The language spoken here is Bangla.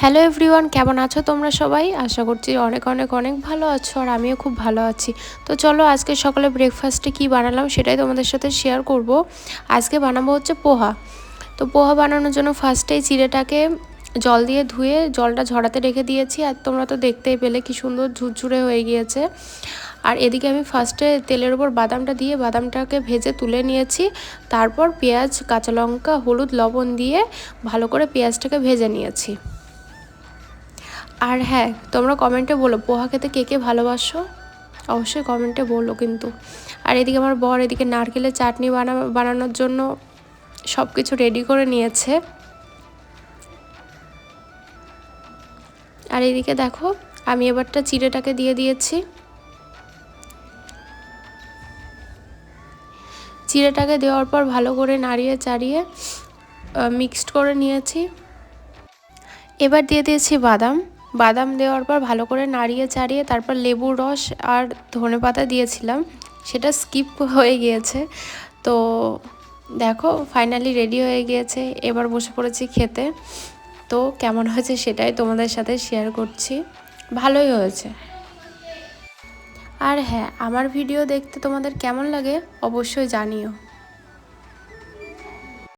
হ্যালো এভরিওয়ান, কেমন আছো তোমরা সবাই? আশা করছি অনেক অনেক অনেক ভালো আছো, আর আমিও খুব ভালো আছি। তো চলো আজকে সকালে ব্রেকফাস্টে কি বানালাম সেটাই তোমাদের সাথে শেয়ার করব। আজকে বানাবো হচ্ছে পোহা। তো পোহা বানানোর জন্য ফার্স্টেই চিড়েটাকে জল দিয়ে ধুয়ে জলটা ঝরাতে রেখে দিয়েছি, আর তোমরা তো দেখতেই পেলে কি সুন্দর ঝুরঝুরে হয়ে গিয়েছে। আর এদিকে আমি ফার্স্টে তেলের ওপর বাদামটা দিয়ে বাদামটাকে ভেজে তুলে নিয়েছি। তারপর পেঁয়াজ, কাঁচা লঙ্কা, হলুদ, লবণ দিয়ে ভালো করে পেঁয়াজটাকে ভেজে নিয়েছি। আর হ্যাঁ, তোমরা কমেন্টে বলো পোহা খেতে কে কে ভালোবাসো, অবশ্যই কমেন্টে বলো কিন্তু। আর এদিকে আমার বর এদিকে নারকেলের চাটনি বানানোর জন্য সব কিছু রেডি করে নিয়েছে। আর এদিকে দেখো আমি এবারটা চিড়েটাকে দিয়ে দিয়েছি। চিড়েটাকে দেওয়ার পর ভালো করে নাড়িয়ে চাড়িয়ে মিক্সড করে নিয়েছি। এবার দিয়ে দিয়েছি বাদাম। বাদাম দেওয়ার পর ভালো করে নাড়িয়ে চাড়িয়ে তারপর লেবুর রস আর ধনেপাতা দিয়েছিলাম, সেটা স্কিপ হয়ে গিয়েছে। তো দেখো ফাইনালি রেডি হয়ে গিয়েছে, এবার বসে পড়েছি খেতে। তো কেমন হয়েছে সেটাই তোমাদের সাথে শেয়ার করছি। ভালোই হয়েছে। আর হ্যাঁ, আমার ভিডিও দেখতে তোমাদের কেমন লাগে অবশ্যই জানিও।